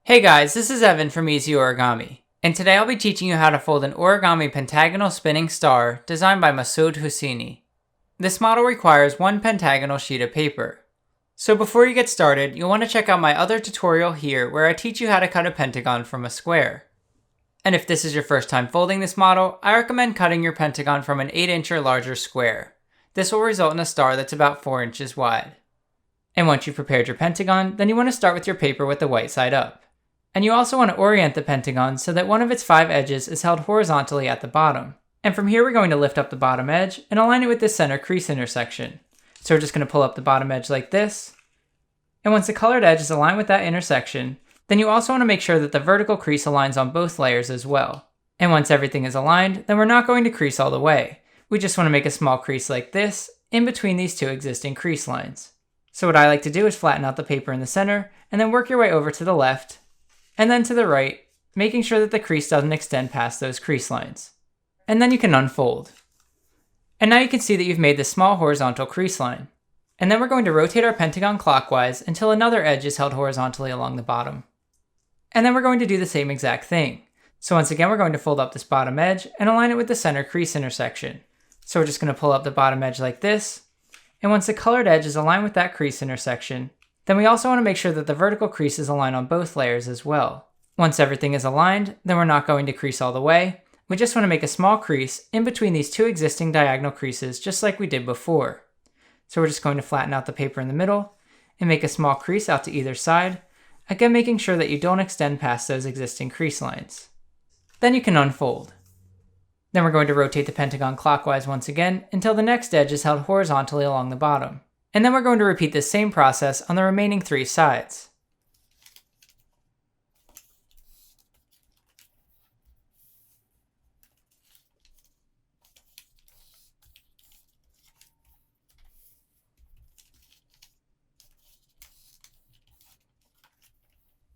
Hey guys, this is Evan from EzOrigami, and today I'll be teaching you how to fold an origami pentagonal spinning star designed by Masoud Hosseini. This model requires one pentagonal sheet of paper. So before you get started, you'll want to check out my other tutorial here where I teach you how to cut a pentagon from a square. And if this is your first time folding this model, I recommend cutting your pentagon from an 8-inch or larger square. This will result in a star that's about 4 inches wide. And once you've prepared your pentagon, then you want to start with your paper with the white side up. And you also want to orient the pentagon so that one of its 5 edges is held horizontally at the bottom. And from here we're going to lift up the bottom edge and align it with the center crease intersection. So we're just going to pull up the bottom edge like this. And once the colored edge is aligned with that intersection, then you also want to make sure that the vertical crease aligns on both layers as well. And once everything is aligned, then we're not going to crease all the way. We just want to make a small crease like this in between these two existing crease lines. So what I like to do is flatten out the paper in the center and then work your way over to the left and then to the right, making sure that the crease doesn't extend past those crease lines. And then you can unfold. And now you can see that you've made this small horizontal crease line. And then we're going to rotate our pentagon clockwise until another edge is held horizontally along the bottom. And then we're going to do the same exact thing. So once again, we're going to fold up this bottom edge and align it with the center crease intersection. So we're just going to pull up the bottom edge like this. And once the colored edge is aligned with that crease intersection, then we also want to make sure that the vertical creases align on both layers as well. Once everything is aligned, then we're not going to crease all the way. We just want to make a small crease in between these two existing diagonal creases just like we did before. So we're just going to flatten out the paper in the middle and make a small crease out to either side, again making sure that you don't extend past those existing crease lines. Then you can unfold. Then we're going to rotate the pentagon clockwise once again until the next edge is held horizontally along the bottom. And then we're going to repeat this same process on the remaining 3 sides.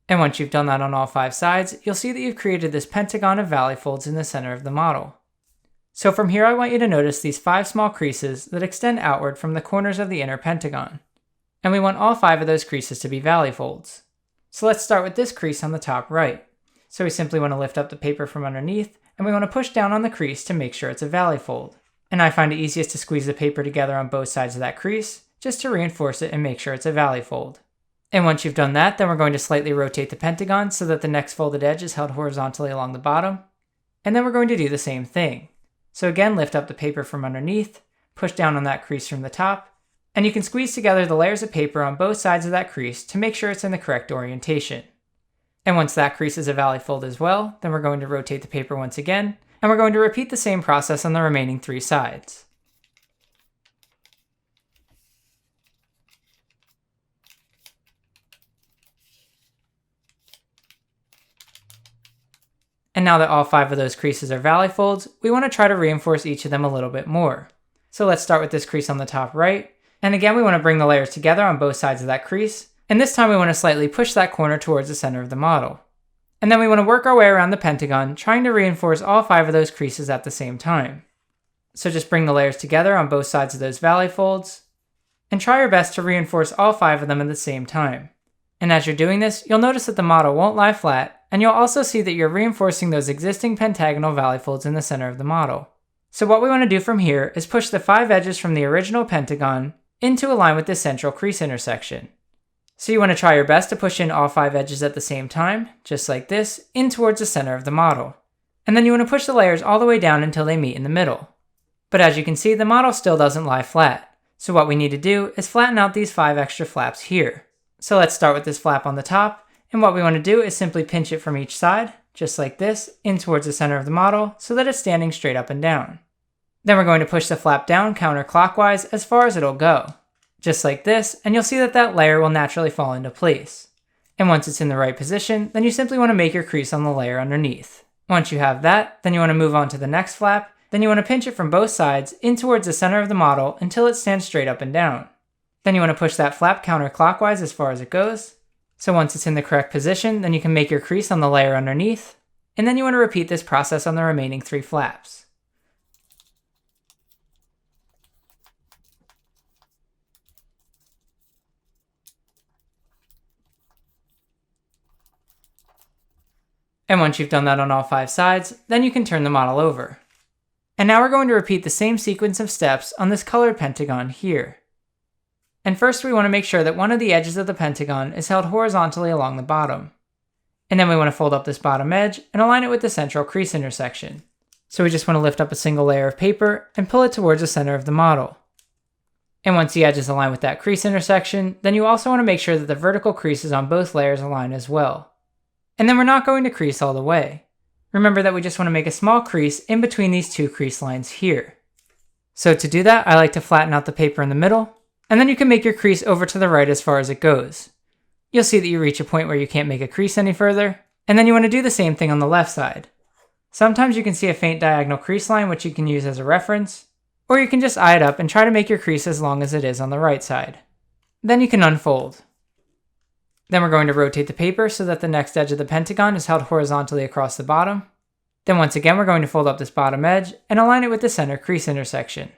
And once you've done that on all 5 sides, you'll see that you've created this pentagon of valley folds in the center of the model. So from here I want you to notice these 5 small creases that extend outward from the corners of the inner pentagon. And we want all 5 of those creases to be valley folds. So let's start with this crease on the top right. So we simply want to lift up the paper from underneath, and we want to push down on the crease to make sure it's a valley fold. And I find it easiest to squeeze the paper together on both sides of that crease, just to reinforce it and make sure it's a valley fold. And once you've done that, then we're going to slightly rotate the pentagon so that the next folded edge is held horizontally along the bottom. And then we're going to do the same thing. So again, lift up the paper from underneath, push down on that crease from the top, and you can squeeze together the layers of paper on both sides of that crease to make sure it's in the correct orientation. And once that crease is a valley fold as well, then we're going to rotate the paper once again, and we're going to repeat the same process on the remaining 3 sides. And now that all 5 of those creases are valley folds, we want to try to reinforce each of them a little bit more. So let's start with this crease on the top right. And again, we want to bring the layers together on both sides of that crease. And this time we want to slightly push that corner towards the center of the model. And then we want to work our way around the pentagon, trying to reinforce all 5 of those creases at the same time. So just bring the layers together on both sides of those valley folds, and try your best to reinforce all 5 of them at the same time. And as you're doing this, you'll notice that the model won't lie flat, and you'll also see that you're reinforcing those existing pentagonal valley folds in the center of the model. So what we want to do from here is push the 5 edges from the original pentagon into a line with this central crease intersection. So you want to try your best to push in all 5 edges at the same time, just like this, in towards the center of the model. And then you want to push the layers all the way down until they meet in the middle. But as you can see, the model still doesn't lie flat. So what we need to do is flatten out these 5 extra flaps here. So let's start with this flap on the top. And what we want to do is simply pinch it from each side, just like this, in towards the center of the model so that it's standing straight up and down. Then we're going to push the flap down counterclockwise as far as it'll go, just like this, and you'll see that that layer will naturally fall into place. And once it's in the right position, then you simply want to make your crease on the layer underneath. Once you have that, then you want to move on to the next flap, then you want to pinch it from both sides in towards the center of the model until it stands straight up and down. Then you want to push that flap counterclockwise as far as it goes. So once it's in the correct position, then you can make your crease on the layer underneath, and then you want to repeat this process on the remaining 3 flaps. And once you've done that on all 5 sides, then you can turn the model over. And now we're going to repeat the same sequence of steps on this colored pentagon here. And first we want to make sure that one of the edges of the pentagon is held horizontally along the bottom. And then we want to fold up this bottom edge and align it with the central crease intersection. So we just want to lift up a single layer of paper and pull it towards the center of the model. And once the edges align with that crease intersection, then you also want to make sure that the vertical creases on both layers align as well. And then we're not going to crease all the way. Remember that we just want to make a small crease in between these 2 crease lines here. So to do that, I like to flatten out the paper in the middle, and then you can make your crease over to the right as far as it goes. You'll see that you reach a point where you can't make a crease any further, and then you want to do the same thing on the left side. Sometimes you can see a faint diagonal crease line which you can use as a reference, or you can just eye it up and try to make your crease as long as it is on the right side. Then you can unfold. Then we're going to rotate the paper so that the next edge of the pentagon is held horizontally across the bottom. Then once again we're going to fold up this bottom edge and align it with the center crease intersection.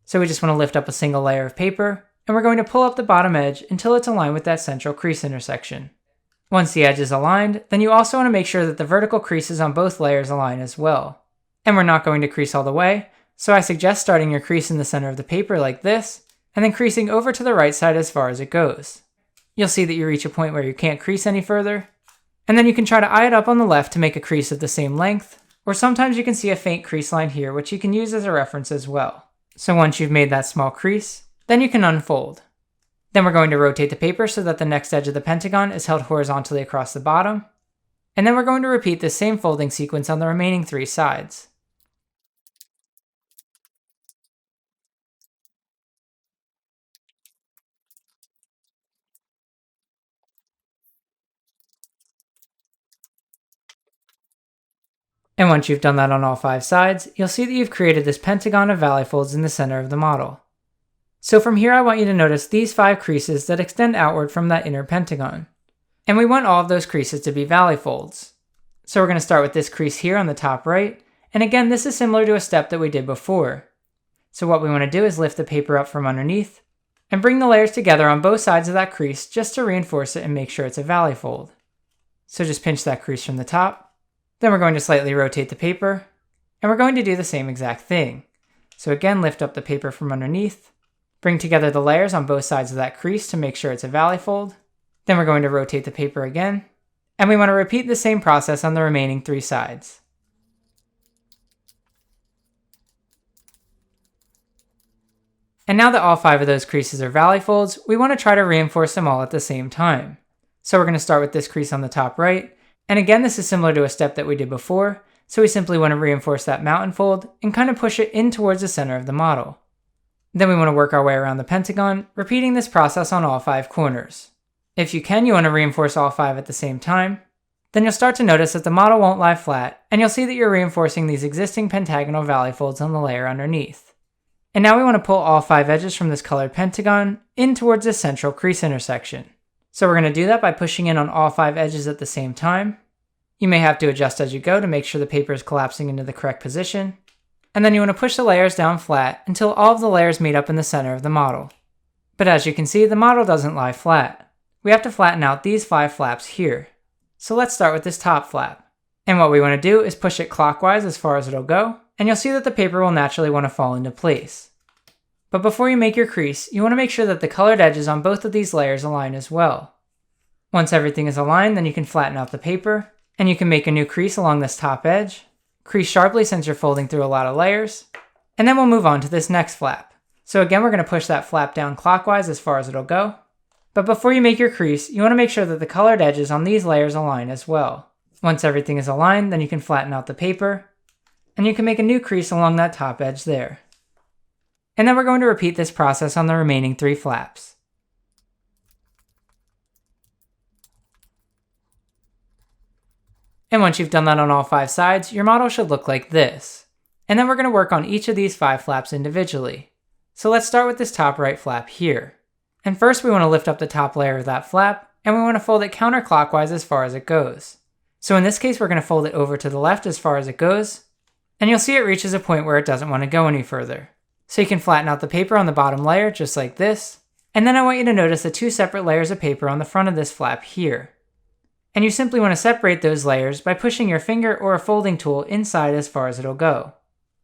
So we just want to lift up a single layer of paper, and we're going to pull up the bottom edge until it's aligned with that central crease intersection. Once the edge is aligned, then you also want to make sure that the vertical creases on both layers align as well. And we're not going to crease all the way, so I suggest starting your crease in the center of the paper like this, and then creasing over to the right side as far as it goes. You'll see that you reach a point where you can't crease any further, and then you can try to eye it up on the left to make a crease of the same length, or sometimes you can see a faint crease line here which you can use as a reference as well. So once you've made that small crease, then you can unfold. Then we're going to rotate the paper so that the next edge of the pentagon is held horizontally across the bottom, and then we're going to repeat the same folding sequence on the remaining 3 sides. And once you've done that on all 5 sides, you'll see that you've created this pentagon of valley folds in the center of the model. So from here I want you to notice these 5 creases that extend outward from that inner pentagon. And we want all of those creases to be valley folds. So we're going to start with this crease here on the top right, and again this is similar to a step that we did before. So what we want to do is lift the paper up from underneath, and bring the layers together on both sides of that crease just to reinforce it and make sure it's a valley fold. So just pinch that crease from the top. Then we're going to slightly rotate the paper, and we're going to do the same exact thing. So again, lift up the paper from underneath, bring together the layers on both sides of that crease to make sure it's a valley fold. Then we're going to rotate the paper again, and we want to repeat the same process on the remaining 3 sides. And now that all 5 of those creases are valley folds, we want to try to reinforce them all at the same time. So we're going to start with this crease on the top right, and again this is similar to a step that we did before, so we simply want to reinforce that mountain fold and kind of push it in towards the center of the model. Then we want to work our way around the pentagon, repeating this process on all 5 corners. If you can, you want to reinforce all 5 at the same time. Then you'll start to notice that the model won't lie flat, and you'll see that you're reinforcing these existing pentagonal valley folds on the layer underneath. And now we want to pull all 5 edges from this colored pentagon in towards this central crease intersection. So we're going to do that by pushing in on all 5 edges at the same time. You may have to adjust as you go to make sure the paper is collapsing into the correct position. And then you want to push the layers down flat until all of the layers meet up in the center of the model. But as you can see, the model doesn't lie flat. We have to flatten out these 5 flaps here. So let's start with this top flap. And what we want to do is push it clockwise as far as it'll go, and you'll see that the paper will naturally want to fall into place. But before you make your crease, you want to make sure that the colored edges on both of these layers align as well. Once everything is aligned, then you can flatten out the paper, and you can make a new crease along this top edge. Crease sharply since you're folding through a lot of layers, and then we'll move on to this next flap. So again, we're going to push that flap down clockwise as far as it'll go. But before you make your crease, you want to make sure that the colored edges on these layers align as well. Once everything is aligned, then you can flatten out the paper, and you can make a new crease along that top edge there. And then we're going to repeat this process on the remaining 3 flaps. And once you've done that on all 5 sides, your model should look like this. And then we're going to work on each of these 5 flaps individually. So let's start with this top right flap here. And first we want to lift up the top layer of that flap, and we want to fold it counterclockwise as far as it goes. So in this case, we're going to fold it over to the left as far as it goes, and you'll see it reaches a point where it doesn't want to go any further. So you can flatten out the paper on the bottom layer just like this, and then I want you to notice the 2 separate layers of paper on the front of this flap here. And you simply want to separate those layers by pushing your finger or a folding tool inside as far as it'll go.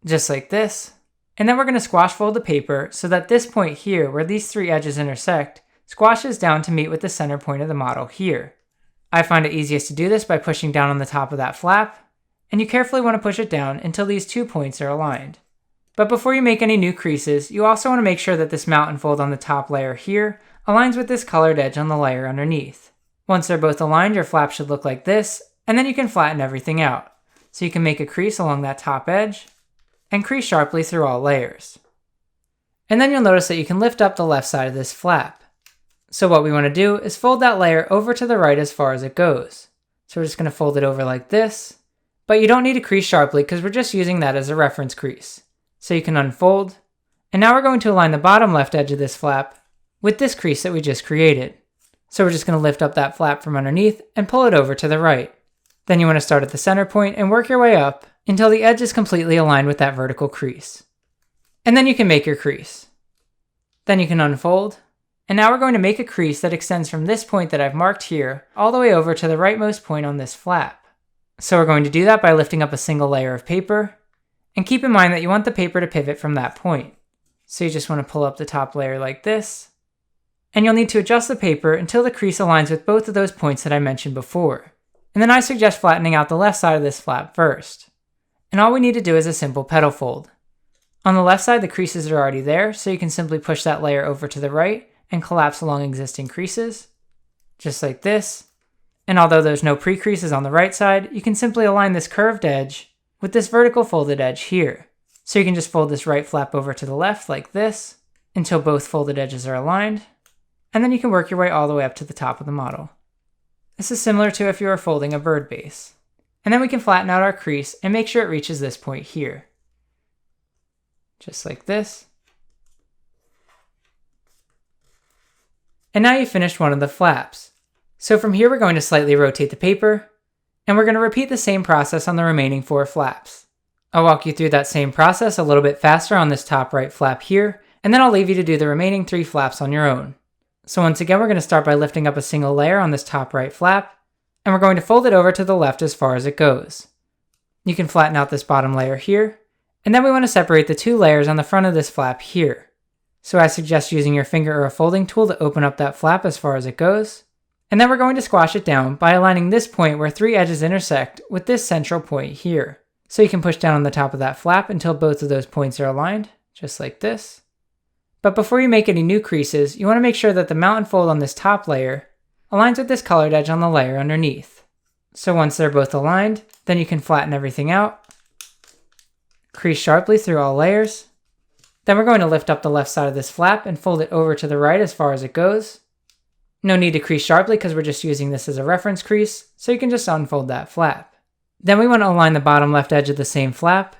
Just like this. And then we're going to squash fold the paper so that this point here, where these three edges intersect, squashes down to meet with the center point of the model here. I find it easiest to do this by pushing down on the top of that flap, and you carefully want to push it down until these 2 points are aligned. But before you make any new creases, you also want to make sure that this mount and fold on the top layer here aligns with this colored edge on the layer underneath. Once they're both aligned, your flap should look like this, and then you can flatten everything out. So you can make a crease along that top edge, and crease sharply through all layers. And then you'll notice that you can lift up the left side of this flap. So what we want to do is fold that layer over to the right as far as it goes. So we're just going to fold it over like this, but you don't need to crease sharply because we're just using that as a reference crease. So you can unfold, and now we're going to align the bottom left edge of this flap with this crease that we just created. So we're just going to lift up that flap from underneath and pull it over to the right. Then you want to start at the center point and work your way up until the edge is completely aligned with that vertical crease. And then you can make your crease. Then you can unfold, and now we're going to make a crease that extends from this point that I've marked here all the way over to the rightmost point on this flap. So we're going to do that by lifting up a single layer of paper, and keep in mind that you want the paper to pivot from that point. So you just want to pull up the top layer like this, and you'll need to adjust the paper until the crease aligns with both of those points that I mentioned before. And then I suggest flattening out the left side of this flap first. And all we need to do is a simple petal fold. On the left side, the creases are already there, so you can simply push that layer over to the right and collapse along existing creases, just like this. And although there's no pre-creases on the right side, you can simply align this curved edge with this vertical folded edge here. So you can just fold this right flap over to the left like this until both folded edges are aligned, and then you can work your way all the way up to the top of the model. This is similar to if you were folding a bird base. And then we can flatten out our crease and make sure it reaches this point here. Just like this. And now you've finished one of the flaps. So from here we're going to slightly rotate the paper, and we're going to repeat the same process on the remaining 4 flaps. I'll walk you through that same process a little bit faster on this top right flap here, and then I'll leave you to do the remaining 3 flaps on your own. So once again, we're going to start by lifting up a single layer on this top right flap, and we're going to fold it over to the left as far as it goes. You can flatten out this bottom layer here, and then we want to separate the 2 layers on the front of this flap here. So I suggest using your finger or a folding tool to open up that flap as far as it goes, and then we're going to squash it down by aligning this point where 3 edges intersect with this central point here. So you can push down on the top of that flap until both of those points are aligned, just like this. But before you make any new creases, you want to make sure that the mount and fold on this top layer aligns with this colored edge on the layer underneath. So once they're both aligned, then you can flatten everything out, crease sharply through all layers. Then we're going to lift up the left side of this flap and fold it over to the right as far as it goes. No need to crease sharply because we're just using this as a reference crease, so you can just unfold that flap. Then we want to align the bottom left edge of the same flap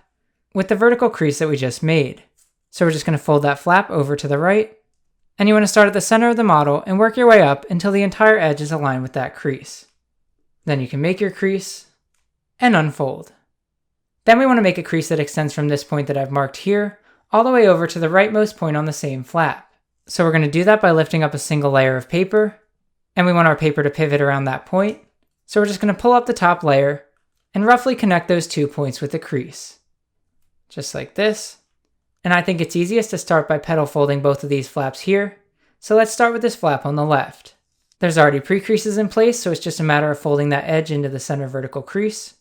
with the vertical crease that we just made. So we're just going to fold that flap over to the right, and you want to start at the center of the model and work your way up until the entire edge is aligned with that crease. Then you can make your crease and unfold. Then we want to make a crease that extends from this point that I've marked here all the way over to the rightmost point on the same flap. So we're going to do that by lifting up a single layer of paper, and we want our paper to pivot around that point. So we're just going to pull up the top layer and roughly connect those 2 points with the crease. Just like this. And I think it's easiest to start by petal folding both of these flaps here. So let's start with this flap on the left. There's already pre-creases in place, so it's just a matter of folding that edge into the center vertical crease.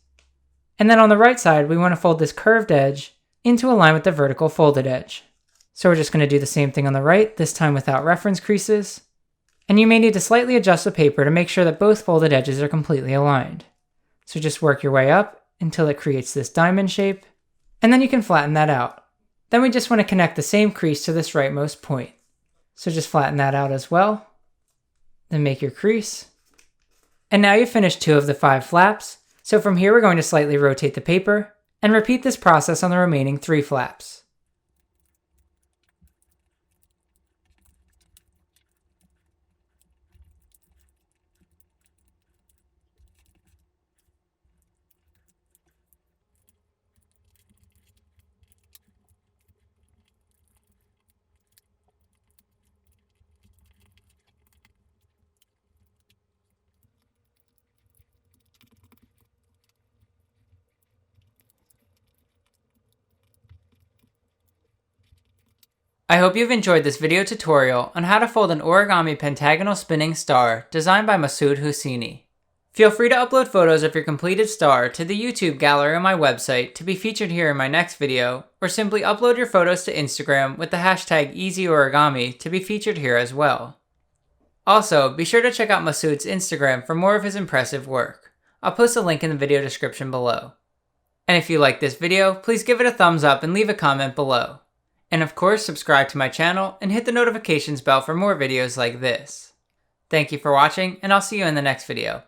And then on the right side, we want to fold this curved edge into a line with the vertical folded edge. So we're just going to do the same thing on the right, this time without reference creases. And you may need to slightly adjust the paper to make sure that both folded edges are completely aligned. So just work your way up until it creates this diamond shape, and then you can flatten that out. Then we just want to connect the same crease to this rightmost point. So just flatten that out as well. Then make your crease. And now you've finished 2 of the 5 flaps. So from here we're going to slightly rotate the paper and repeat this process on the remaining 3 flaps. I hope you've enjoyed this video tutorial on how to fold an origami pentagonal spinning star designed by Masoud Hosseini. Feel free to upload photos of your completed star to the YouTube gallery on my website to be featured here in my next video, or simply upload your photos to Instagram with the hashtag EzOrigami to be featured here as well. Also, be sure to check out Masoud's Instagram for more of his impressive work. I'll post a link in the video description below. And if you like this video, please give it a thumbs up and leave a comment below. And of course, subscribe to my channel and hit the notifications bell for more videos like this. Thank you for watching, and I'll see you in the next video.